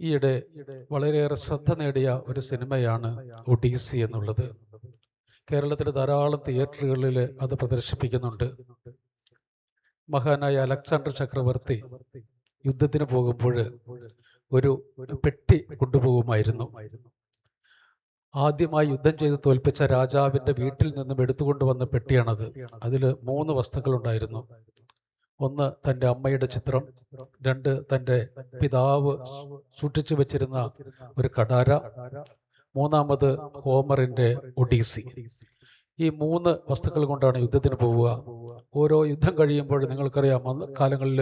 ഈയിടെ വളരെയേറെ ശ്രദ്ധ നേടിയ ഒരു സിനിമയാണ് ഒഡീസി എന്നുള്ളത്. കേരളത്തിലെ ധാരാളം തിയേറ്ററുകളിൽ അത് പ്രദർശിപ്പിക്കുന്നുണ്ട്. മഹാനായ അലക്സാണ്ടർ ചക്രവർത്തി യുദ്ധത്തിന് പോകുമ്പോൾ ഒരു പെട്ടി കൊണ്ടുപോകുമായിരുന്നു. ആദ്യമായി യുദ്ധം ചെയ്ത് തോൽപ്പിച്ച രാജാവിൻ്റെ വീട്ടിൽ നിന്നും എടുത്തുകൊണ്ടുവന്ന പെട്ടിയാണത്. അതിൽ 3 വസ്തുക്കളുണ്ടായിരുന്നു. ഒന്ന് തൻ്റെ അമ്മയുടെ ചിത്രം, 2 തൻ്റെ പിതാവ് സൂക്ഷിച്ചു വെച്ചിരുന്ന ഒരു കടാര, 3-മത് ഹോമറിൻ്റെ ഒഡീസി. ഈ 3 വസ്തുക്കൾ കൊണ്ടാണ് യുദ്ധത്തിന് പോവുക. ഓരോ യുദ്ധം കഴിയുമ്പോൾ നിങ്ങൾക്കറിയാം, കാലങ്ങളിൽ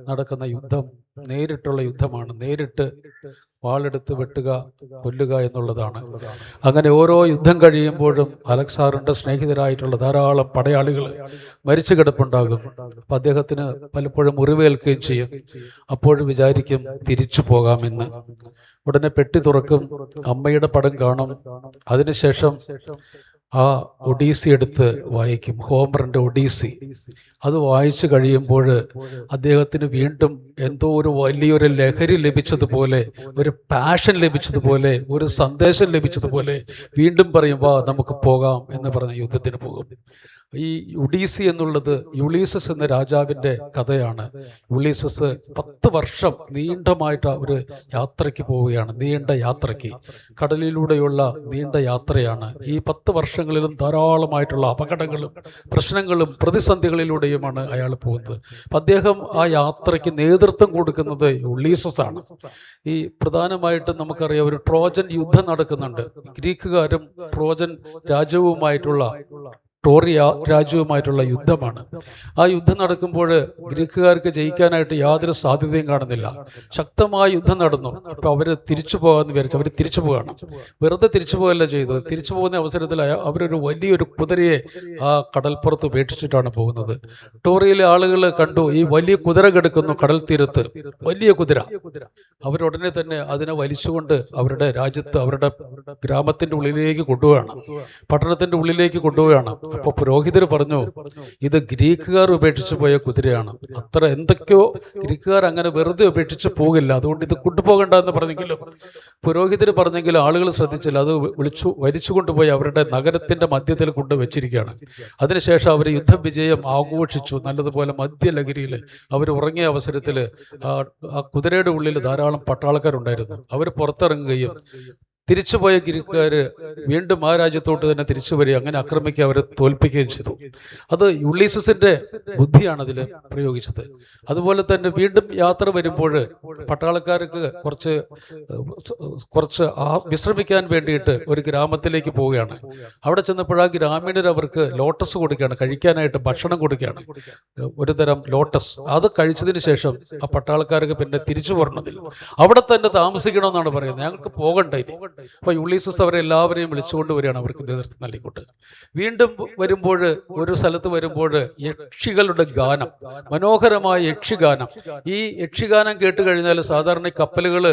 നടക്കുന്ന യുദ്ധം നേരിട്ടുള്ള യുദ്ധമാണ്. നേരിട്ട് വാളെടുത്ത് വെട്ടുക, കൊല്ലുക എന്നുള്ളതാണ്. അങ്ങനെ ഓരോ യുദ്ധം കഴിയുമ്പോഴും അലക്സാണ്ടറിന്റെ സ്നേഹിതരായിട്ടുള്ള ധാരാളം പടയാളികൾ മരിച്ചു കിടപ്പുണ്ടാകും. അപ്പം അദ്ദേഹത്തിന് പലപ്പോഴും മുറിവേൽക്കുകയും ചെയ്യും. അപ്പോഴും വിചാരിക്കും തിരിച്ചു പോകാമെന്ന്. ഉടനെ പെട്ടി തുറക്കും, അമ്മയുടെ പടം കാണും. അതിനുശേഷം ആ ഒഡീസി എടുത്ത് വായിക്കും, ഹോമറിന്റെ ഒഡീസി. അത് വായിച്ചു കഴിയുമ്പോൾ അദ്ദേഹത്തിന് വീണ്ടും എന്തോ ഒരു വലിയൊരു ലഹരി ലഭിച്ചതുപോലെ, ഒരു പാഷൻ ലഭിച്ചതുപോലെ, ഒരു സന്ദേശം ലഭിച്ചതുപോലെ വീണ്ടും പറയും, വാ നമുക്ക് പോകാം എന്ന് പറഞ്ഞ് യുദ്ധത്തിന് പോകും. ഈ ഒഡീസി എന്നുള്ളത് യുളീസസ് എന്ന രാജാവിൻ്റെ കഥയാണ്. യുളീസസ് 10 വർഷം നീണ്ടമായിട്ട് ഒരു യാത്രയ്ക്ക് പോവുകയാണ്. നീണ്ട യാത്രയ്ക്ക്, കടലിലൂടെയുള്ള നീണ്ട യാത്രയാണ്. ഈ 10 വർഷങ്ങളിലും ധാരാളമായിട്ടുള്ള അപകടങ്ങളും പ്രശ്നങ്ങളും പ്രതിസന്ധികളിലൂടെയുമാണ് അയാൾ പോകുന്നത്. അപ്പം അദ്ദേഹം ആ യാത്രയ്ക്ക് നേതൃത്വം കൊടുക്കുന്നത് യുളീസസ് ആണ്. ഈ പ്രധാനമായിട്ടും നമുക്കറിയാം, ഒരു ട്രോജൻ യുദ്ധം നടക്കുന്നുണ്ട്. ഗ്രീക്കുകാരും ട്രോജൻ രാജ്യവുമായിട്ടുള്ള ടോറിയ രാജ്യവുമായിട്ടുള്ള യുദ്ധമാണ്. ആ യുദ്ധം നടക്കുമ്പോൾ ഗ്രീക്കുകാർക്ക് ജയിക്കാനായിട്ട് യാതൊരു സാധ്യതയും കാണുന്നില്ല. ശക്തമായ യുദ്ധം നടന്നു. അപ്പോൾ അവർ തിരിച്ചു പോകാമെന്ന് വിചാരിച്ചു. അവർ തിരിച്ചു പോവുകയാണ്. വെറുതെ തിരിച്ചു പോകല്ല ചെയ്തത്. തിരിച്ചു പോകുന്ന അവസരത്തിൽ അവരൊരു വലിയൊരു കുതിരയെ ആ കടൽപ്പുറത്ത് ഉപേക്ഷിച്ചിട്ടാണ് പോകുന്നത്. ടോറിയയിലെ ആളുകൾ കണ്ടു, ഈ വലിയ കുതിര കിടക്കുന്നു കടൽ തീരത്ത്, വലിയ കുതിര. അവരുടനെ തന്നെ അതിനെ വലിച്ചുകൊണ്ട് അവരുടെ രാജ്യത്ത്, അവരുടെ ഗ്രാമത്തിന്റെ ഉള്ളിലേക്ക് കൊണ്ടുപോവുകയാണ്, പട്ടണത്തിന്റെ ഉള്ളിലേക്ക് കൊണ്ടുപോവുകയാണ്. അപ്പൊ പുരോഹിതർ പറഞ്ഞു, ഇത് ഗ്രീക്കുകാർ ഉപേക്ഷിച്ചു പോയ കുതിരയാണ്. അത്ര എന്തൊക്കെയോ, ഗ്രീക്കുകാർ അങ്ങനെ വെറുതെ ഉപേക്ഷിച്ച് പോകില്ല, അതുകൊണ്ട് ഇത് കൊണ്ടുപോകണ്ട എന്ന് പറഞ്ഞെങ്കിലും, പുരോഹിതർ പറഞ്ഞെങ്കിലും ആളുകൾ ശ്രദ്ധിച്ചില്ല. അത് വലിച്ചു കൊണ്ടുപോയി അവരുടെ നഗരത്തിന്റെ മധ്യത്തിൽ കൊണ്ടുവച്ചിരിക്കുകയാണ്. അതിനുശേഷം അവർ യുദ്ധ വിജയം ആഘോഷിച്ചു. നല്ലതുപോലെ മദ്യലഹരിയിൽ അവർ ഉറങ്ങിയ അവസരത്തിൽ ആ കുതിരയുടെ ഉള്ളിൽ ധാരാളം പട്ടാളക്കാരുണ്ടായിരുന്നു. അവർ പുറത്തിറങ്ങുകയും തിരിച്ചുപോയ ഗ്രീക്കുകാർ വീണ്ടും ആ രാജ്യത്തോട്ട് തന്നെ തിരിച്ചു വരിക, അങ്ങനെ ആക്രമിക്കുക, അവരെ തോൽപ്പിക്കുകയും ചെയ്തു. അത് യുളീസസിന്റെ ബുദ്ധിയാണ് അതിൽ പ്രയോഗിച്ചത്. അതുപോലെ തന്നെ വീണ്ടും യാത്ര വരുമ്പോൾ പട്ടാളക്കാർക്ക് കുറച്ച് വിശ്രമിക്കാൻ വേണ്ടിയിട്ട് ഒരു ഗ്രാമത്തിലേക്ക് പോവുകയാണ്. അവിടെ ചെന്നപ്പോൾ ആ ഗ്രാമീണർ അവർക്ക് ലോട്ടസ് കൊടുക്കുകയാണ്, കഴിക്കാനായിട്ട് ഭക്ഷണം കൊടുക്കുകയാണ്, ഒരു തരം ലോട്ടസ്. അത് കഴിച്ചതിന് ശേഷം ആ പട്ടാളക്കാർക്ക് പിന്നെ തിരിച്ചു പോരണതിൽ അവിടെ തന്നെ താമസിക്കണമെന്നാണ് പറയുന്നത്. ഞങ്ങൾക്ക് പോകണ്ട ഇനി. അപ്പൊ യുളീസസ് അവരെ എല്ലാവരെയും വിളിച്ചുകൊണ്ട് വരികയാണ്, അവർക്ക് നേതൃത്വം നൽകിക്കൊണ്ട്. വീണ്ടും വരുമ്പോൾ, ഒരു സ്ഥലത്ത് വരുമ്പോൾ യക്ഷികളുടെ ഗാനം, മനോഹരമായ യക്ഷിഗാനം. ഈ യക്ഷിഗാനം കേട്ട് കഴിഞ്ഞാൽ സാധാരണ കപ്പലുകൾ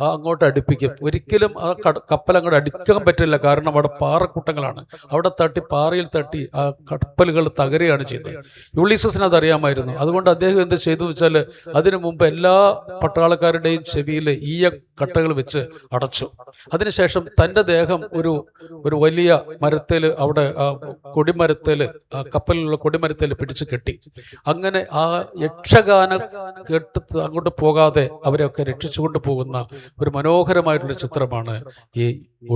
അങ്ങോട്ട് അടുപ്പിക്കും. ഒരിക്കലും ആ കപ്പൽ അങ്ങോട്ട് അടുക്കാൻ പറ്റില്ല, കാരണം അവിടെ പാറക്കൂട്ടങ്ങളാണ്. അവിടെ തട്ടി, പാറയിൽ തട്ടി ആ കപ്പലുകൾ തകരുകയാണ് ചെയ്തത്. യുളീസസിന് അതറിയാമായിരുന്നു. അതുകൊണ്ട് അദ്ദേഹം എന്ത് ചെയ്തു വെച്ചാൽ, അതിനു മുമ്പ് എല്ലാ പട്ടാളക്കാരുടെയും ചെവിയിൽ ഈയ കട്ടകൾ വെച്ച് അടച്ചു. അതിനുശേഷം തൻ്റെ ദേഹം ഒരു വലിയ മരത്തിൽ, അവിടെ കൊടിമരത്തിൽ, ആ കപ്പലിലുള്ള കൊടിമരത്തിൽ പിടിച്ചു കെട്ടി. അങ്ങനെ ആ യക്ഷഗാനം കേട്ട് അങ്ങോട്ട് പോകാതെ അവരെയൊക്കെ രക്ഷിച്ചുകൊണ്ട് പോകുന്ന ഒരു മനോഹരമായിട്ടുള്ള ചിത്രമാണ് ഈ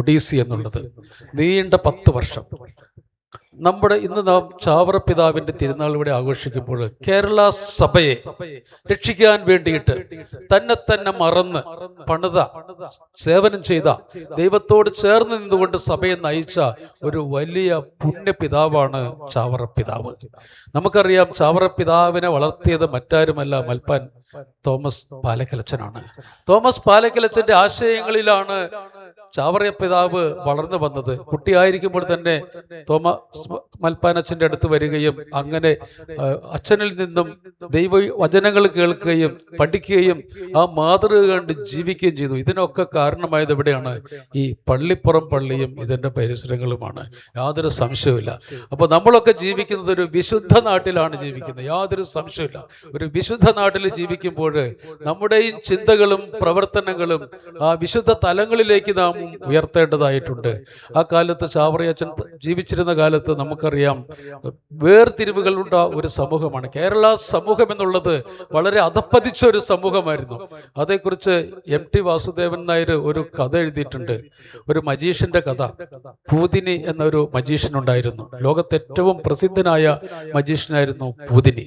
ഒഡീസി എന്നുള്ളത്. നീണ്ട 10 വർഷം. ഇന്ന് നാം ചാവറപ്പിതാവിന്റെ തിരുനാൾ ഇവിടെ ആഘോഷിക്കുമ്പോൾ കേരള സഭയെ രക്ഷിക്കാൻ വേണ്ടിയിട്ട് തന്നെ മറന്ന് പണിത, സേവനം ചെയ്ത, ദൈവത്തോട് ചേർന്ന് നിന്നുകൊണ്ട് സഭയെ നയിച്ച ഒരു വലിയ പുണ്യപിതാവാണ് ചാവറപ്പിതാവ്. നമുക്കറിയാം, ചാവറപ്പിതാവിനെ വളർത്തിയത് മറ്റാരുമല്ല, മൽപ്പാൻ തോമസ് പാലക്കലച്ചനാണ്. തോമസ് പാലക്കലച്ചന്റെ ആശയങ്ങളിലാണ് ചാവറ പിതാവ് വളർന്നു വന്നത്. കുട്ടിയായിരിക്കുമ്പോൾ തന്നെ തോമസ് മൽപ്പാനച്ഛൻ്റെ അടുത്ത് വരികയും അങ്ങനെ അച്ഛനിൽ നിന്നും ദൈവ വചനങ്ങൾ കേൾക്കുകയും പഠിക്കുകയും ആ മാതൃക കണ്ട് ജീവിക്കുകയും ചെയ്തു. ഇതിനൊക്കെ കാരണമായത് എവിടെയാണ്? ഈ പള്ളിപ്പുറം പള്ളിയും ഇതിൻ്റെ പരിസരങ്ങളുമാണ്, യാതൊരു സംശയവുമില്ല. അപ്പോൾ നമ്മളൊക്കെ ജീവിക്കുന്നത് ഒരു വിശുദ്ധ നാട്ടിലാണ് ജീവിക്കുന്നത്, യാതൊരു സംശയമില്ല. ഒരു വിശുദ്ധ നാട്ടിൽ ജീവിക്കുമ്പോൾ നമ്മുടെയും ചിന്തകളും പ്രവർത്തനങ്ങളും ആ വിശുദ്ധ തലങ്ങളിലേക്ക് നാം ഉയർത്തേണ്ടതായിട്ടുണ്ട്. ആ കാലത്ത് ചാവറയച്ചൻ ജീവിച്ചിരുന്ന കാലത്ത് നമുക്കറിയാം വേർതിരിവുകളുള്ള ഒരു സമൂഹമാണ് കേരള സമൂഹം എന്നുള്ളത്. വളരെ അധപ്പതിച്ച ഒരു സമൂഹമായിരുന്നു. അതേക്കുറിച്ച് MT വാസുദേവൻ നായർ ഒരു കഥ എഴുതിയിട്ടുണ്ട്, ഒരു മജീഷ്യന്റെ കഥ. പൂതിനി എന്നൊരു മജീഷ്യൻ ഉണ്ടായിരുന്നു. ലോകത്തെ ഏറ്റവും പ്രസിദ്ധനായ മജീഷ്യനായിരുന്നു പൂതിനി.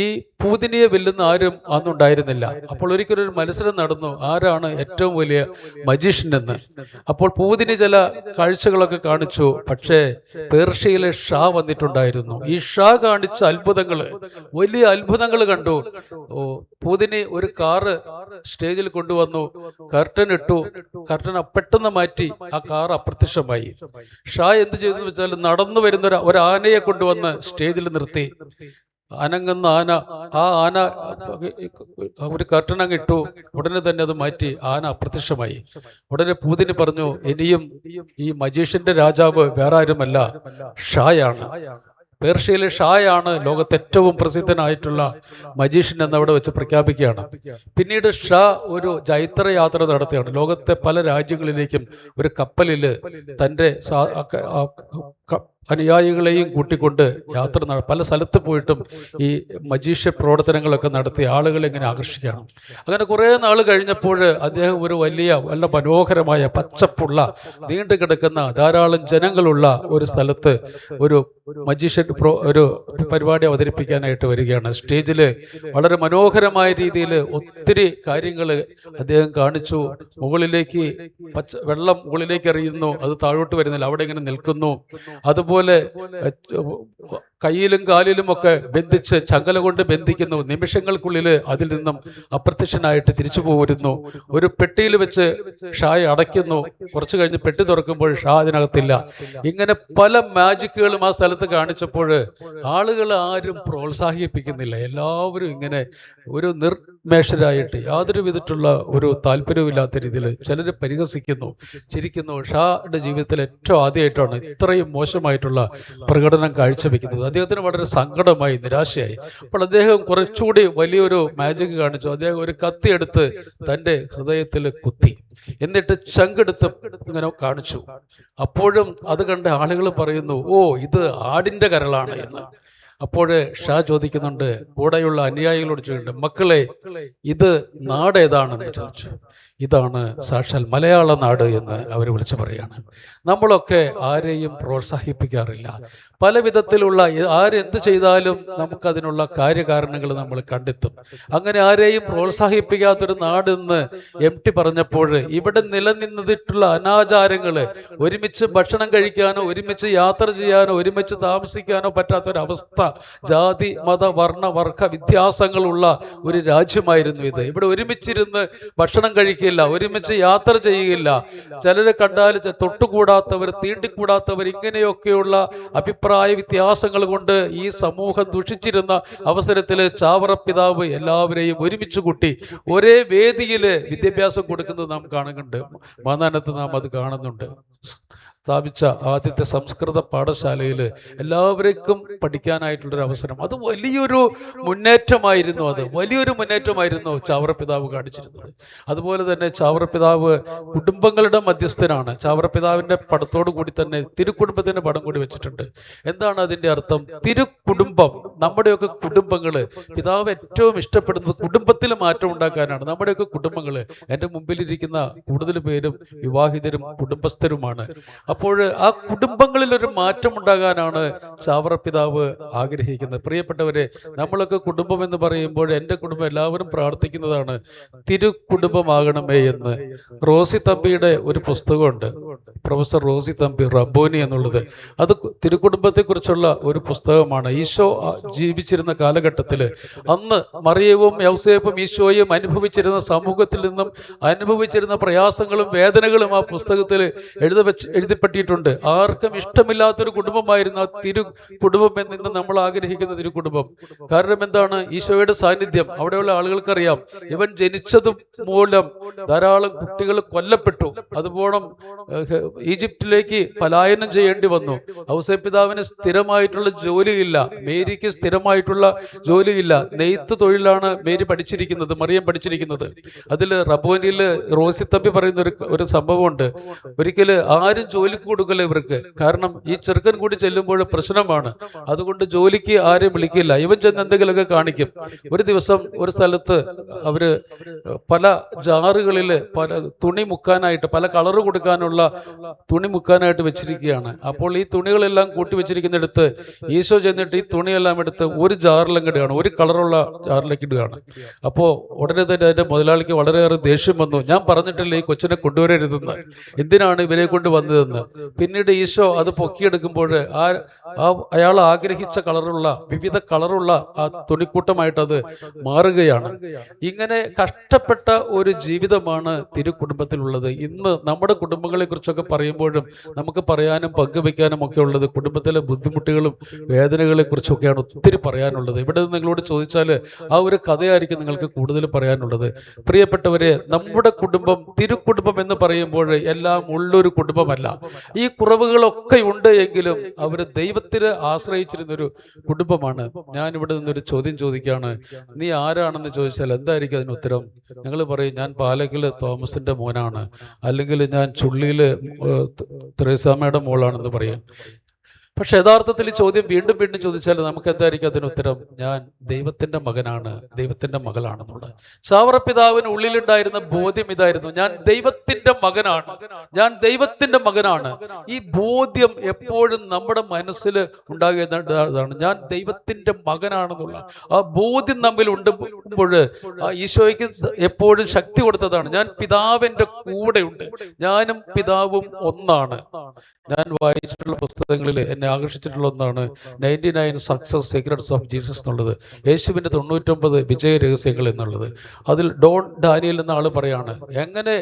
ഈ പൂതിനിയെ വെല്ലുന്ന ആരും അന്നുണ്ടായിരുന്നില്ല. അപ്പോൾ ഒരിക്കലും ഒരു മത്സരം നടന്നു, ആരാണ് ഏറ്റവും വലിയ മജീഷ്യൻ എന്ന്. അപ്പോൾ പൂതിനി ചില കാഴ്ചകളൊക്കെ കാണിച്ചു. പക്ഷേ പേർഷ്യയിലെ ഷാ വന്നിട്ടുണ്ടായിരുന്നു. ഈ ഷാ കാണിച്ച അത്ഭുതങ്ങള്, വലിയ അത്ഭുതങ്ങൾ കണ്ടു. പൂതിനി ഒരു കാറ് സ്റ്റേജിൽ കൊണ്ടുവന്നു, കർട്ടൻ ഇട്ടു, കർട്ടൻ പെട്ടെന്ന് മാറ്റി, ആ കാർ അപ്രത്യക്ഷമായി. ഷാ എന്ത് ചെയ്തെന്ന് വെച്ചാൽ നടന്നു വരുന്ന ഒരു ആനയെ കൊണ്ടുവന്ന് സ്റ്റേജിൽ നിർത്തി. അനങ്ങുന്ന ആന, ആ ആന ഒരു കർട്ടൻ അങ്ങ് ഇട്ടു, ഉടനെ തന്നെ അത് മാറ്റി, ആന അപ്രത്യക്ഷമായി. ഉടനെ പൂതിനി പറഞ്ഞു, ഇനിയും ഈ മജീഷ്യന്റെ രാജാവ് വേറെ ആരുമല്ല, ഷായാണ്. പേർഷ്യയിലെ ഷായാണ് ലോകത്തെ ഏറ്റവും പ്രസിദ്ധനായിട്ടുള്ള മജീഷ്യൻ എന്നവിടെ വെച്ച് പ്രഖ്യാപിക്കുകയാണ്. പിന്നീട് ഷാ ഒരു ജൈത്ര യാത്ര നടത്തുകയാണ്. ലോകത്തെ പല രാജ്യങ്ങളിലേക്കും ഒരു കപ്പലിൽ തൻ്റെ അനുയായികളെയും കൂട്ടിക്കൊണ്ട് പല സ്ഥലത്ത് പോയിട്ടും ഈ മജീഷ്യ പ്രവർത്തനങ്ങളൊക്കെ നടത്തി ആളുകളെ ഇങ്ങനെ ആകർഷിക്കുകയാണ്. അങ്ങനെ കുറേ നാൾ കഴിഞ്ഞപ്പോൾ അദ്ദേഹം ഒരു നല്ല മനോഹരമായ പച്ചപ്പുള്ള നീണ്ടു കിടക്കുന്ന ധാരാളം ജനങ്ങളുള്ള ഒരു സ്ഥലത്ത് ഒരു മജീഷ്യൻ ഒരു പരിപാടി അവതരിപ്പിക്കാനായിട്ട് വരികയാണ്. സ്റ്റേജിൽ വളരെ മനോഹരമായ രീതിയിൽ ഒത്തിരി കാര്യങ്ങൾ അദ്ദേഹം കാണിച്ചു. മുകളിലേക്ക് വെള്ളം മുകളിലേക്ക് എറിയുന്നു, അത് താഴോട്ട് വരുന്നില്ല, അവിടെ ഇങ്ങനെ നിൽക്കുന്നു. അതുപോലെ കയ്യിലും കാലിലും ഒക്കെ ബന്ധിച്ച് ചങ്ങല കൊണ്ട് ബന്ധിക്കുന്നു. നിമിഷങ്ങൾക്കുള്ളിൽ അതിൽ നിന്നും അപ്രത്യക്ഷനായിട്ട് തിരിച്ചു പോരുന്നു. ഒരു പെട്ടിയിൽ വെച്ച് ഷായെ അടയ്ക്കുന്നു. കുറച്ചു കഴിഞ്ഞ് പെട്ടി തുറക്കുമ്പോൾ ഷാ അതിനകത്തില്ല. ഇങ്ങനെ പല മാജിക്കുകളും ആ സ്ഥലത്ത് കാണിച്ചപ്പോൾ ആളുകൾ ആരും പ്രോത്സാഹിപ്പിക്കുന്നില്ല. എല്ലാവരും ഇങ്ങനെ ഒരു നിർമേഷരായിട്ട് യാതൊരു വിധത്തിലുള്ള ഒരു താല്പര്യമില്ലാത്ത രീതിയിൽ ചിലർ പരിഹസിക്കുന്നു, ചിരിക്കുന്നു. ഷായുടെ ജീവിതത്തിൽ ഏറ്റവും ആദ്യമായിട്ടാണ് ഇത്രയും മോശമായിട്ടുള്ള പ്രകടനം കാഴ്ചവെക്കുന്നത്. അദ്ദേഹത്തിന് വളരെ സങ്കടമായി, നിരാശയായി. അപ്പോൾ അദ്ദേഹം കുറച്ചുകൂടി വലിയൊരു മാജിക് കാണിച്ചു. അദ്ദേഹം ഒരു കത്തിയെടുത്ത് തൻ്റെ ഹൃദയത്തിൽ കുത്തി, എന്നിട്ട് ചങ്കെടുത്ത് ഇങ്ങനെ കാണിച്ചു. അപ്പോഴും അത് കണ്ട ആളുകൾ പറയുന്നു, ഓ, ഇത് ആടിൻ്റെ കരളാണ് എന്ന്. അപ്പോൾ ഷാ ചോദിക്കുന്നുണ്ട്, കൂടെയുള്ള അനുയായികളോട് ചോദിക്കുന്നുണ്ട്, മക്കളെ, ഇത് നാട് ഏതാണെന്ന് ചോദിച്ചു. ഇതാണ് സാക്ഷാൽ മലയാള നാട് എന്ന് അവർ വിളിച്ചു പറയാണ്. നമ്മളൊക്കെ ആരെയും പ്രോത്സാഹിപ്പിക്കാറില്ല. പല വിധത്തിലുള്ള ആരെന്ത് ചെയ്താലും നമുക്കതിനുള്ള കാര്യകാരണങ്ങൾ നമ്മൾ കണ്ടെത്തും. അങ്ങനെ ആരെയും പ്രോത്സാഹിപ്പിക്കാത്തൊരു നാടെന്ന് MT പറഞ്ഞപ്പോൾ ഇവിടെ നിലനിന്നിട്ടുള്ള അനാചാരങ്ങൾ, ഒരുമിച്ച് ഭക്ഷണം കഴിക്കാനോ ഒരുമിച്ച് യാത്ര ചെയ്യാനോ ഒരുമിച്ച് താമസിക്കാനോ പറ്റാത്തൊരവസ്ഥ, ജാതി മത വർണ്ണ വർഗ വ്യത്യാസങ്ങളുള്ള ഒരു രാജ്യമായിരുന്നു ഇത്. ഇവിടെ ഒരുമിച്ചിരുന്ന് ഭക്ഷണം കഴിക്കില്ല, ഒരുമിച്ച് യാത്ര ചെയ്യുകയില്ല, ചിലരെ കണ്ടാൽ തൊട്ടുകൂടാത്തവർ, തീണ്ടിക്കൂടാത്തവർ, ഇങ്ങനെയൊക്കെയുള്ള അഭിപ്രായ വ്യത്യാസങ്ങൾ കൊണ്ട് ഈ സമൂഹം ദുഷിച്ചിരുന്ന അവസരത്തിൽ ചാവറ പിതാവ് എല്ലാവരെയും ഒരുമിച്ച് കൂട്ടി ഒരേ വേദിയിൽ വിദ്യാഭ്യാസം കൊടുക്കുന്നത് നാം കാണുന്നുണ്ട്. മാന്നാനത്ത് നാം അത് കാണുന്നുണ്ട്. സ്ഥാപിച്ച ആദ്യത്തെ സംസ്കൃത പാഠശാലയിൽ എല്ലാവർക്കും പഠിക്കാനായിട്ടുള്ളൊരു അവസരം, അത് വലിയൊരു മുന്നേറ്റമായിരുന്നു. അത് വലിയൊരു മുന്നേറ്റമായിരുന്നു ചാവറ പിതാവ് കാണിച്ചിരുന്നത്. അതുപോലെ തന്നെ ചാവറ പിതാവ് കുടുംബങ്ങളുടെ മധ്യസ്ഥനാണ്. ചാവറ പിതാവിൻ്റെ പടത്തോടു കൂടി തന്നെ തിരുക്കുടുംബത്തിൻ്റെ പടം കൂടി വെച്ചിട്ടുണ്ട്. എന്താണ് അതിൻ്റെ അർത്ഥം? തിരുക്കുടുംബം, നമ്മുടെയൊക്കെ കുടുംബങ്ങൾ. പിതാവ് ഏറ്റവും ഇഷ്ടപ്പെടുന്നത് കുടുംബത്തിൽ മാറ്റം ഉണ്ടാക്കാനാണ്. നമ്മുടെയൊക്കെ കുടുംബങ്ങൾ, എൻ്റെ മുമ്പിലിരിക്കുന്ന കൂടുതൽ പേരും വിവാഹിതരും കുടുംബസ്ഥരുമാണ്. അപ്പോൾ ആ കുടുംബങ്ങളിൽ ഒരു മാറ്റം ഉണ്ടാകാനാണ് ചാവറ പിതാവ് ആഗ്രഹിക്കുന്നത്. പ്രിയപ്പെട്ടവരെ, നമ്മളൊക്കെ കുടുംബം എന്ന് പറയുമ്പോൾ എൻ്റെ കുടുംബം എല്ലാവരും പ്രാർത്ഥിക്കുന്നതാണ് തിരുക്കുടുംബമാകണമേ എന്ന്. റോസി തമ്പിയുടെ ഒരു പുസ്തകമുണ്ട്, പ്രൊഫസർ റോസി തമ്പി റബ്ബോനി എന്നുള്ളത്. അത് തിരുക്കുടുംബത്തെക്കുറിച്ചുള്ള ഒരു പുസ്തകമാണ്. ഈശോ ജീവിച്ചിരുന്ന കാലഘട്ടത്തിൽ അന്ന് മറിയവും യൗസേപ്പും ഈശോയും അനുഭവിച്ചിരുന്ന സമൂഹത്തിൽ നിന്നും അനുഭവിച്ചിരുന്ന പ്രയാസങ്ങളും വേദനകളും ആ പുസ്തകത്തിൽ എഴുതപ്പെട്ടിട്ടുണ്ട്. ആർക്കും ഇഷ്ടമില്ലാത്തൊരു കുടുംബമായിരുന്നു ആ കുടുംബം എന്ന് നമ്മൾ ആഗ്രഹിക്കുന്ന തിരുക്കുടുംബം. കാരണം എന്താണ്? ഈശോയുടെ സാന്നിധ്യം. അവിടെയുള്ള ആളുകൾക്കറിയാം, ഇവൻ ജനിച്ചതും മൂലം ധാരാളം കുട്ടികൾ കൊല്ലപ്പെട്ടു. അതുപോലെ ഈജിപ്തിലേക്ക് പലായനം ചെയ്യേണ്ടി വന്നു. ഔസേപ്പിതാവിന് സ്ഥിരമായിട്ടുള്ള ജോലിയില്ല, മേരിക്ക് സ്ഥിരമായിട്ടുള്ള ജോലിയില്ല. നെയ്ത്ത് തൊഴിലാണ് മേരി പഠിച്ചിരിക്കുന്നത്, മറിയം പഠിച്ചിരിക്കുന്നത്. അതിൽ റബോനിയിൽ റോസി തമ്പി പറയുന്ന ഒരു സംഭവമുണ്ട്. ഒരിക്കൽ ആരും ജോലിക്ക് കൊടുക്കില്ല ഇവർക്ക്. കാരണം ഈ ചെറുക്കൻ കൂടി ചെല്ലുമ്പോൾ പ്രശ്നമാണ്. അതുകൊണ്ട് ജോലിക്ക് ആരെയും വിളിക്കില്ല. ഇവൻ ചെന്ന് എന്തെങ്കിലുമൊക്കെ കാണിക്കും. ഒരു ദിവസം ഒരു സ്ഥലത്ത് അവര് പല ജാറുകളിൽ പല തുണി മുക്കാനായിട്ട്, പല കളറ് കൊടുക്കാനുള്ള തുണി മുക്കാനായിട്ട് വെച്ചിരിക്കുകയാണ്. അപ്പോൾ ഈ തുണികളെല്ലാം കൂട്ടി വെച്ചിരിക്കുന്നിടത്ത് ഈശോ ചെന്നിട്ട് ഈ തുണിയെല്ലാം എടുത്ത് ഒരു ജാറിലേക്ക് ഇടുകയാണ്, ഒരു കളറുള്ള ജാറിലേക്ക് ഇടുകയാണ്. അപ്പോൾ ഉടനെ തന്നെ അതിന്റെ മുതലാളിക്ക് വളരെയേറെ ദേഷ്യം വന്നു. ഞാൻ പറഞ്ഞിട്ടില്ല ഈ കൊച്ചിനെ കൊണ്ടുവരരുതെന്ന്, എന്തിനാണ് ഇവരെ കൊണ്ട് വന്നതെന്ന്. പിന്നീട് ഈശോ അത് പൊക്കിയെടുക്കുമ്പോൾ അയാൾ ആഗ്രഹിച്ച കളറുള്ള, വിവിധ കളറുള്ള ആ തുണിക്കൂട്ടമായിട്ട് അത് മാറുകയാണ്. ഇങ്ങനെ കഷ്ടപ്പെട്ട ഒരു ജീവിതമാണ് തിരുക്കുടുംബത്തിലുള്ളത്. ഇന്ന് നമ്മുടെ കുടുംബങ്ങളെ കുറിച്ചൊക്കെ പറയുമ്പോഴും നമുക്ക് പറയാനും പങ്കുവെക്കാനും ഒക്കെ ഉള്ളത് കുടുംബത്തിലെ ബുദ്ധിമുട്ടുകളും വേദനകളെ കുറിച്ചൊക്കെയാണ് ഒത്തിരി പറയാനുള്ളത്. ഇവിടെ നിങ്ങളോട് ചോദിച്ചാൽ ആ ഒരു കഥയായിരിക്കും നിങ്ങൾക്ക് കൂടുതൽ പറയാനുള്ളത്. പ്രിയപ്പെട്ടവരെ, നമ്മുടെ കുടുംബം തിരുക്കുടുംബം എന്ന് പറയുമ്പോൾ എല്ലാം ഉള്ളൊരു കുടുംബമല്ല. ഈ കുറവുകളൊക്കെ ഉണ്ട് എങ്കിലും അവർ ദൈവത്തിന് ആശ്രയിച്ചിരുന്നൊരു കുടുംബമാണ്. ഞാൻ ഇവിടെ നിന്നൊരു ചോദ്യം ചോദിക്കുകയാണ്. നീ ആരാണെന്ന് ചോദിച്ചാൽ എന്തായിരിക്കും അതിന് ഉത്തരം? ഞങ്ങൾ പറയും, ഞാൻ പാലക്കില് തോമസിന്റെ മോനാണ്, അല്ലെങ്കിൽ ഞാൻ ചുള്ളിയില് തെരേസാമ്മയുടെ മോളാണെന്ന് പറയും. പക്ഷെ യഥാർത്ഥത്തിൽ ഈ ചോദ്യം വീണ്ടും വീണ്ടും ചോദിച്ചാൽ നമുക്ക് എന്തായിരിക്കും അതിന് ഉത്തരം? ഞാൻ ദൈവത്തിന്റെ മകനാണ്, ദൈവത്തിന്റെ മകളാണെന്നുള്ളത്. ചാവറപ്പിതാവിന് ഉള്ളിലുണ്ടായിരുന്ന ബോധ്യം ഇതായിരുന്നു, ഞാൻ ദൈവത്തിന്റെ മകനാണ്, ഞാൻ ദൈവത്തിന്റെ മകനാണ്. ഈ ബോധ്യം എപ്പോഴും നമ്മുടെ മനസ്സിൽ ഉണ്ടാകുന്നതാണ്, ഞാൻ ദൈവത്തിന്റെ മകനാണെന്നുള്ള ആ ബോധ്യം നമ്മിൽ ഉണ്ടുമ്പോൾ ആ ഈശോയ്ക്ക് എപ്പോഴും ശക്തി കൊടുത്തതാണ്. ഞാൻ പിതാവിന്റെ കൂടെയുണ്ട്, ഞാനും പിതാവും ഒന്നാണ്. ഞാൻ വായിച്ചിട്ടുള്ള പുസ്തകങ്ങളിൽ എന്നെ ആകർഷിച്ചിട്ടുള്ള ഒന്നാണ് 99 സക്സസ് സീക്രട്സ് ഓഫ് ജീസസ് എന്നുള്ളത്, യേശുവിൻ്റെ 99 വിജയ രഹസ്യങ്ങൾ എന്നുള്ളത്. അതിൽ ഡോൺ ഡാനിയൽ എന്ന ആൾ പറയാണ്, എങ്ങനെ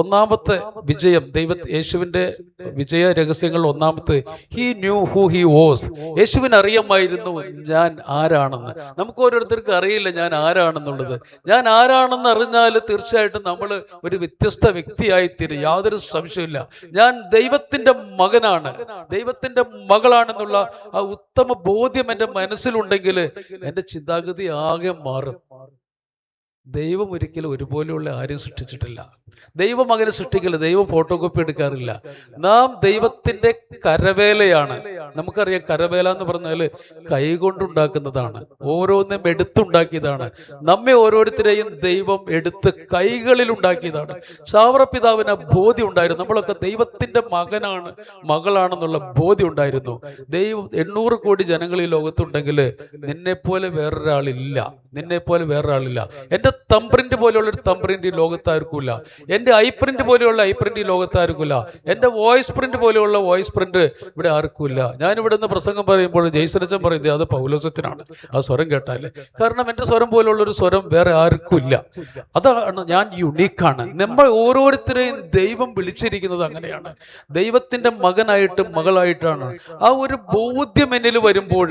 ഒന്നാമത്തെ വിജയം, യേശുവിൻ്റെ വിജയ രഹസ്യങ്ങൾ ഒന്നാമത്തെ, he knew who he was. യേശുവിന് അറിയാമായിരുന്നു ഞാൻ ആരാണെന്ന്. നമുക്ക് ഓരോരുത്തർക്കും അറിയില്ല ഞാൻ ആരാണെന്നുള്ളത്. ഞാൻ ആരാണെന്ന് അറിഞ്ഞാൽ തീർച്ചയായിട്ടും നമ്മൾ ഒരു വ്യത്യസ്ത വ്യക്തിയായിത്തീരും, യാതൊരു സംശയമില്ല. ഞാൻ ദൈവത്തിന്റെ മകനാണ്, ദൈവത്തിന്റെ മകളാണെന്നുള്ള ആ ഉത്തമ ബോധ്യം എൻ്റെ മനസ്സിലുണ്ടെങ്കിൽ എൻ്റെ ചിന്താഗതി ആകെ മാറും. ദൈവം ഒരിക്കലും ഒരുപോലെയുള്ള ആരും സൃഷ്ടിച്ചിട്ടില്ല. ദൈവം അങ്ങനെ സൃഷ്ടിക്കില്ല. ദൈവം ഫോട്ടോ കോപ്പി എടുക്കാറില്ല. നാം ദൈവത്തിന്റെ കരവേലയാണ്. നമുക്കറിയാം, കരവേല എന്ന് പറഞ്ഞാൽ കൈകൊണ്ടുണ്ടാക്കുന്നതാണ്, ഓരോന്നും എടുത്തുണ്ടാക്കിയതാണ്. നമ്മെ ഓരോരുത്തരെയും ദൈവം എടുത്ത് കൈകളിൽ ഉണ്ടാക്കിയതാണ്. ചാവറപ്പിതാവിന് ബോധ്യം ഉണ്ടായിരുന്നു, നമ്മളൊക്കെ ദൈവത്തിന്റെ മകനാണ്, മകളാണെന്നുള്ള ബോധ്യം ഉണ്ടായിരുന്നു. ദൈവം 800 കോടി ജനങ്ങൾ ഈ ലോകത്തുണ്ടെങ്കിൽ നിന്നെപ്പോലെ വേറൊരാളില്ല, നിന്നെപ്പോലെ വേറൊരാളില്ല. എൻ്റെ തംപ്രിന്റ് പോലെയുള്ള ഒരു തംപ്രിന്റ് ഈ ലോകത്താർക്കില്ല. എൻ്റെ ഐ പ്രിന്റ് പോലെയുള്ള ഐ പ്രിന്റ് ഈ ലോകത്താർക്കില്ല. എൻ്റെ വോയിസ് പ്രിന്റ് പോലെയുള്ള വോയിസ് പ്രിന്റ് ഇവിടെ ആർക്കുമില്ല. ഞാനിവിടെ നിന്ന് പ്രസംഗം പറയുമ്പോൾ ജയ്സനച്ചൻ പറയുന്നത് അത് പൗലോസച്ചനാണ്, ആ സ്വരം കേട്ടാലേ. കാരണം എൻ്റെ സ്വരം പോലെയുള്ള ഒരു സ്വരം വേറെ ആർക്കുമില്ല. അതാണ്, ഞാൻ യുണീക്കാണ്. നമ്മൾ ഓരോരുത്തരെയും ദൈവം വിളിച്ചിരിക്കുന്നത് അങ്ങനെയാണ്, ദൈവത്തിന്റെ മകനായിട്ടും മകളായിട്ടാണ്. ആ ഒരു ബോധ്യം എന്നിൽ വരുമ്പോൾ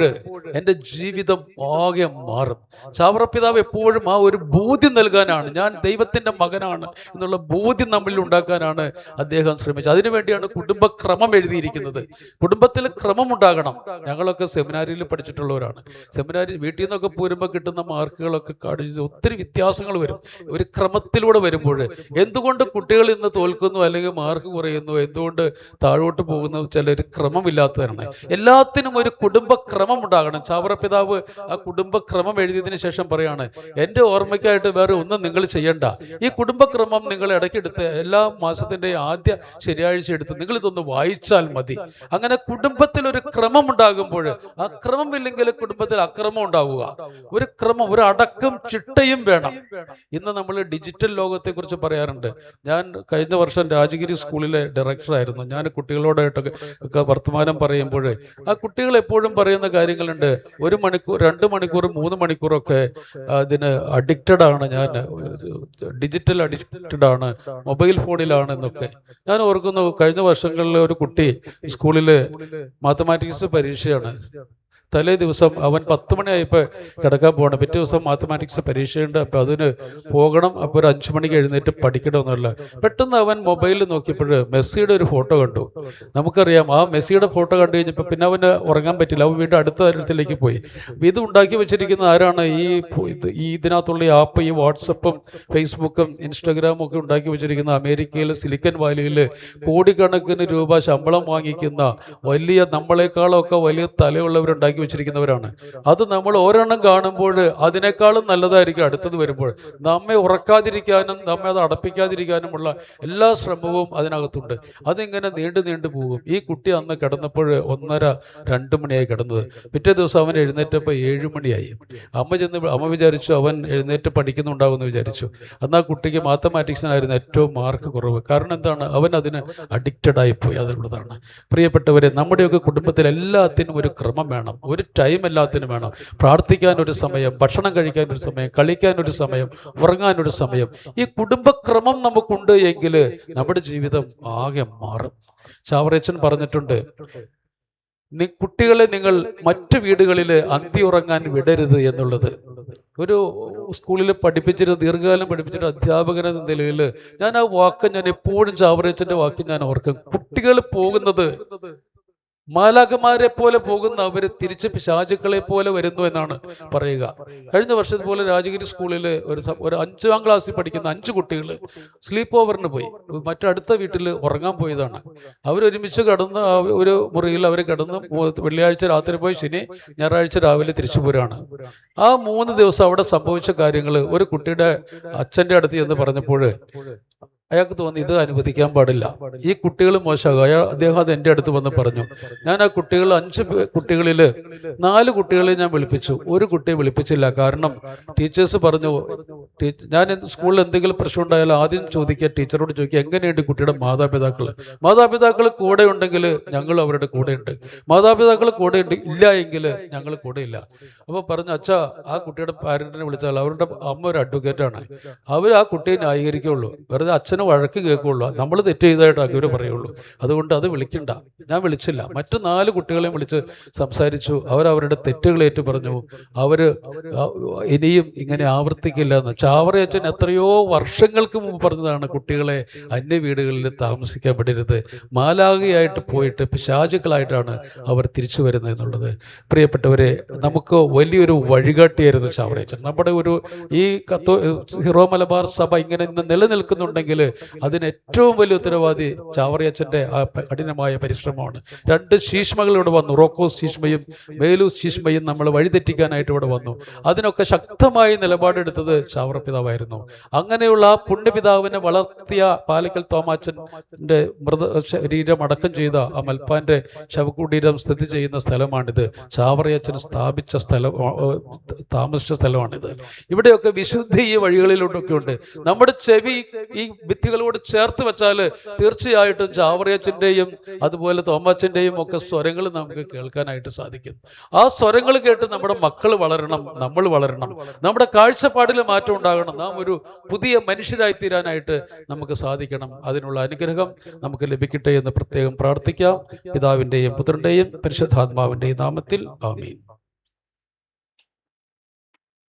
എൻ്റെ ജീവിതം ആകെ മാറും. ചാവറപ്പിതാവ് എപ്പോഴും ആ ഒരു ബോധ്യം നൽകാനാണ്, ഞാൻ ദൈവത്തിന്റെ മകനാണ് എന്നുള്ള ബോധ്യം നമ്മളിൽ ഉണ്ടാക്കാനാണ് അദ്ദേഹം ശ്രമിച്ചത്. അതിനുവേണ്ടിയാണ് കുടുംബക്രമം എഴുതിയിരിക്കുന്നത്. കുടുംബത്തിൽ ക്രമം ഉണ്ടാകണം. ഞങ്ങളൊക്കെ സെമിനാരിയിൽ പഠിച്ചിട്ടുള്ളവരാണ്. സെമിനാരി വീട്ടിൽ നിന്നൊക്കെ പോരുമ്പോൾ കിട്ടുന്ന മാർക്കുകളൊക്കെ കാണിച്ച് ഒത്തിരി വ്യത്യാസങ്ങൾ വരും ഒരു ക്രമത്തിലൂടെ വരുമ്പോൾ. എന്തുകൊണ്ട് കുട്ടികൾ ഇന്ന് തോൽക്കുന്നു അല്ലെങ്കിൽ മാർക്ക് കുറയുന്നു, എന്തുകൊണ്ട് താഴോട്ട് പോകുന്നു? ചിലർ ക്രമമില്ലാത്തവരാണ്. എല്ലാത്തിനും ഒരു കുടുംബക്രമം ഉണ്ടാകണം. ചാവറപ്പിതാവ് ആ കുടുംബക്രമം എഴുതിയതിനു ശേഷം പറയാണ്, എൻ്റെ ഓർമ്മയ്ക്കായിട്ട് പഠിക്കാനായിട്ട് വേറെ ഒന്നും നിങ്ങൾ ചെയ്യണ്ട. ഈ കുടുംബക്രമം നിങ്ങൾ ഇടയ്ക്കെടുത്ത് എല്ലാ മാസത്തിൻ്റെ ആദ്യ ശനിയാഴ്ച എടുത്ത് നിങ്ങൾ ഇതൊന്ന് വായിച്ചാൽ മതി. അങ്ങനെ കുടുംബത്തിൽ ഒരു ക്രമം ഉണ്ടാകുമ്പോൾ, ആ ക്രമം ഇല്ലെങ്കിൽ കുടുംബത്തിൽ അക്രമം ഉണ്ടാവുക. ഒരു ക്രമം, ഒരു അടക്കം ചിട്ടയും വേണം. ഇന്ന് നമ്മൾ ഡിജിറ്റൽ ലോകത്തെ കുറിച്ച് പറയാറുണ്ട്. ഞാൻ കഴിഞ്ഞ വർഷം രാജഗിരി സ്കൂളിലെ ഡയറക്ടറായിരുന്നു. ഞാൻ കുട്ടികളോടായിട്ടൊക്കെ വർത്തമാനം പറയുമ്പോൾ ആ കുട്ടികൾ എപ്പോഴും പറയുന്ന കാര്യങ്ങളുണ്ട്. 1 മണിക്കൂർ 2 മണിക്കൂർ 3 മണിക്കൂറൊക്കെ അതിന് അഡിക്റ്റഡ് ആണ്, ഞാൻ ഡിജിറ്റൽ അഡിക്റ്റഡ് ആണ്, മൊബൈൽ ഫോണിലാണ് എന്നൊക്കെ. ഞാൻ ഓർക്കുന്നു, കഴിഞ്ഞ വർഷങ്ങളിൽ ഒരു കുട്ടി സ്കൂളിൽ മാത്തമാറ്റിക്സ് പരീക്ഷയാണ്. തലേ ദിവസം അവൻ 10 മണിയായപ്പോൾ കിടക്കാൻ പോകണം. പിറ്റേ ദിവസം മാത്തമാറ്റിക്സ് പരീക്ഷയുണ്ട്, അപ്പോൾ അതിന് പോകണം. അപ്പോൾ ഒരു 5 മണിക്ക് എഴുന്നേറ്റ് പഠിക്കണമെന്നല്ല. പെട്ടെന്ന് അവൻ മൊബൈലിൽ നോക്കിയപ്പോൾ മെസ്സിയുടെ ഒരു ഫോട്ടോ കണ്ടു. നമുക്കറിയാം, ആ മെസ്സിയുടെ ഫോട്ടോ കണ്ടു കഴിഞ്ഞപ്പോൾ പിന്നെ അവന് ഉറങ്ങാൻ പറ്റില്ല. അവൻ വീണ്ടും അടുത്ത തരത്തിലേക്ക് പോയി. ഇത് ഉണ്ടാക്കി വെച്ചിരിക്കുന്ന ആരാണ്? ഇതിനകത്തുള്ള ആപ്പ്, ഈ വാട്സപ്പും ഫേസ്ബുക്കും ഇൻസ്റ്റാഗ്രാമും ഒക്കെ ഉണ്ടാക്കി വെച്ചിരിക്കുന്ന അമേരിക്കയിലെ സിലിക്കൺ വാലിയിൽ കോടിക്കണക്കിന് രൂപ ശമ്പളം വാങ്ങിക്കുന്ന വലിയ, നമ്മളെക്കാളൊക്കെ വലിയ തലയുള്ളവരുണ്ടാക്കി വെച്ചിരിക്കുന്നവരാണ്. അത് നമ്മൾ ഒരെണ്ണം കാണുമ്പോൾ അതിനേക്കാളും നല്ലതായിരിക്കും അടുത്തത് വരുമ്പോൾ. നമ്മെ ഉറക്കാതിരിക്കാനും നമ്മെ അത് അടപ്പിക്കാതിരിക്കാനുമുള്ള എല്ലാ ശ്രമവും അതിനകത്തുണ്ട്. അതിങ്ങനെ നീണ്ടു പോകും. ഈ കുട്ടി അന്ന് കിടന്നപ്പോൾ 1:30-2 മണിയായി കിടന്നത്. പിറ്റേ ദിവസം അവൻ എഴുന്നേറ്റപ്പോൾ 7 മണിയായി. അമ്മ വിചാരിച്ചു അവൻ എഴുന്നേറ്റ് പഠിക്കുന്നുണ്ടാവുമെന്ന് വിചാരിച്ചു. എന്നാൽ കുട്ടിക്ക് മാത്തമാറ്റിക്സിനായിരുന്നു ഏറ്റവും മാർക്ക് കുറവ്. കാരണം എന്താണ്? അവൻ അതിന് അഡിക്റ്റഡ് ആയിപ്പോയി. അതുള്ളതാണ്. പ്രിയപ്പെട്ടവരെ, നമ്മുടെയൊക്കെ കുടുംബത്തിൽ എല്ലാത്തിനും ഒരു ക്രമം വേണം, ഒരു ടൈം എല്ലാത്തിനും വേണം. പ്രാർത്ഥിക്കാനൊരു സമയം, ഭക്ഷണം കഴിക്കാനൊരു സമയം, കളിക്കാനൊരു സമയം, ഉറങ്ങാനൊരു സമയം. ഈ കുടുംബക്രമം നമുക്കുണ്ട് എങ്കിൽ നമ്മുടെ ജീവിതം ആകെ മാറും. ചാവറയച്ചൻ പറഞ്ഞിട്ടുണ്ട്, കുട്ടികളെ നിങ്ങൾ മറ്റു വീടുകളിൽ അന്തി ഉറങ്ങാൻ വിടരുത് എന്നുള്ളത്. ഒരു സ്കൂളിൽ ദീർഘകാലം പഠിപ്പിച്ചിട്ട് അധ്യാപകൻ എന്ന നിലയിൽ ഞാൻ ആ വാക്ക്, ഞാൻ എപ്പോഴും ചാവറയച്ചൻ്റെ വാക്ക് ഞാൻ ഓർക്കും. കുട്ടികൾ പോകുന്നത് മാലാഖമാരെ പോലെ പോകുന്ന അവർ തിരിച്ച് പിശാചുക്കളെ പോലെ വരുന്നു എന്നാണ് പറയുക. കഴിഞ്ഞ വർഷത്തെ പോലെ രാജഗിരി സ്കൂളിൽ ഒരു 5ാം ക്ലാസ്സിൽ പഠിക്കുന്ന 5 കുട്ടികൾ സ്ലീപ്പ് ഓവറിന് പോയി. മറ്റടുത്ത വീട്ടിൽ ഉറങ്ങാൻ പോയതാണ്. അവരൊരുമിച്ച് കിടന്ന് ഒരു മുറിയിൽ അവർ കിടന്ന് വെള്ളിയാഴ്ച രാത്രി പോയി ശനി ഞായറാഴ്ച രാവിലെ തിരിച്ചു പോരാണ്. ആ 3 ദിവസം അവിടെ സംഭവിച്ച കാര്യങ്ങൾ ഒരു കുട്ടിയുടെ അച്ഛൻ്റെ അടുത്ത് എന്ന് പറഞ്ഞപ്പോൾ അയാൾക്ക് തോന്നി ഇത് അനുവദിക്കാൻ പാടില്ല, ഈ കുട്ടികൾ മോശമാകും. അദ്ദേഹം അത് എൻ്റെ അടുത്ത് വന്ന് പറഞ്ഞു. ഞാൻ ആ കുട്ടികൾ 5 കുട്ടികളിൽ 4 കുട്ടികളെ ഞാൻ വിളിപ്പിച്ചു, ഒരു കുട്ടിയെ വിളിപ്പിച്ചില്ല. കാരണം ടീച്ചേഴ്സ് പറഞ്ഞു, ഞാൻ സ്കൂളിൽ എന്തെങ്കിലും പ്രശ്നം ഉണ്ടായാലും ആദ്യം ചോദിക്കുക, ടീച്ചറോട് ചോദിക്കുക എങ്ങനെയുണ്ട് കുട്ടിയുടെ മാതാപിതാക്കൾ കൂടെ ഉണ്ടെങ്കിൽ ഞങ്ങൾ അവരുടെ കൂടെയുണ്ട്, മാതാപിതാക്കൾ കൂടെ ഇല്ല എങ്കിൽ ഞങ്ങൾ കൂടെ ഇല്ല. അപ്പോൾ പറഞ്ഞു, അച്ഛാ ആ കുട്ടിയുടെ പാരന്റിനെ വിളിച്ചാൽ അവരുടെ അമ്മ ഒരു അഡ്വക്കേറ്റാണ്, അവർ ആ കുട്ടിയെ ന്യായീകരിക്കുകയുള്ളൂ, വെറുതെ അച്ഛന് വഴക്ക് കേൾക്കുകയുള്ളൂ, നമ്മൾ തെറ്റ് ചെയ്തതായിട്ട് അവർ പറയുള്ളൂ, അതുകൊണ്ട് അത് വിളിക്കണ്ട. ഞാൻ വിളിച്ചില്ല. മറ്റു 4 കുട്ടികളെയും വിളിച്ച് സംസാരിച്ചു. അവരവരുടെ തെറ്റുകളേറ്റു പറഞ്ഞു. അവർ ഇനിയും ഇങ്ങനെ ആവർത്തിക്കില്ല എന്ന്. ചാവറയച്ചൻ എത്രയോ വർഷങ്ങൾക്ക് മുമ്പ് പറഞ്ഞതാണ്, കുട്ടികളെ അന്യ വീടുകളിൽ താമസിക്കാൻ വിടരുത്, മാലാഖയായിട്ട് പോയിട്ട് പിശാചുക്കളായിട്ടാണ് അവർ തിരിച്ചു വരുന്നത് എന്നുള്ളത്. പ്രിയപ്പെട്ടവരെ, നമുക്ക് വലിയൊരു വഴികാട്ടിയായിരുന്നു ചാവറയച്ചൻ. നമ്മുടെ ഈ സിറോ മലബാർ സഭ ഇങ്ങനെ ഇന്ന് നിലനിൽക്കുന്നുണ്ടെങ്കിൽ അതിന് ഏറ്റവും വലിയ ഉത്തരവാദി ചാവറയച്ചൻ്റെ ആ കഠിനമായ പരിശ്രമമാണ്. 2 ശീഷ്മകൾ ഇവിടെ വന്നു, റോക്കോസ് ശീഷ്മയും മേലൂസ് ശീഷ്മയും നമ്മൾ വഴിതെറ്റിക്കാനായിട്ട് ഇവിടെ വന്നു. അതിനൊക്കെ ശക്തമായി നിലപാടെടുത്തത് ചാവറ പിതാവായിരുന്നു. അങ്ങനെയുള്ള ആ പുണ്യപിതാവിനെ വളർത്തിയ പാലക്കൽ തോമാച്ചൻ്റെ ശരീരം അടക്കം ചെയ്ത ആ മൽപ്പാന്റെ ശവകുടീരം സ്ഥിതി ചെയ്യുന്ന സ്ഥലമാണിത്. ചാവറയച്ചൻ സ്ഥാപിച്ച സ്ഥലം, താമസിച്ച സ്ഥലമാണിത്. ഇവിടെയൊക്കെ വിശുദ്ധി ഈ വഴികളിലൂടെയൊക്കെ ഉണ്ട്. നമ്മുടെ ചെവി ഈ ഭിത്തികളോട് ചേർത്ത് വെച്ചാൽ തീർച്ചയായിട്ടും ചാവറയച്ചൻ്റെയും അതുപോലെ തോമാച്ചൻ്റെയും ഒക്കെ സ്വരങ്ങൾ നമുക്ക് കേൾക്കാനായിട്ട് സാധിക്കും. ആ സ്വരങ്ങൾ കേട്ട് നമ്മുടെ മക്കൾ വളരണം, നമ്മൾ വളരണം, നമ്മുടെ കാഴ്ചപ്പാടിൽ മാറ്റം ഉണ്ടാകണം, നാം ഒരു പുതിയ മനുഷ്യരായി തീരാനായിട്ട് നമുക്ക് സാധിക്കണം. അതിനുള്ള അനുഗ്രഹം നമുക്ക് ലഭിക്കട്ടെ എന്ന് പ്രത്യേകം പ്രാർത്ഥിക്കാം. പിതാവിൻ്റെയും പുത്രൻ്റെയും പരിശുദ്ധാത്മാവിൻ്റെയും നാമത്തിൽ ആമീൻ.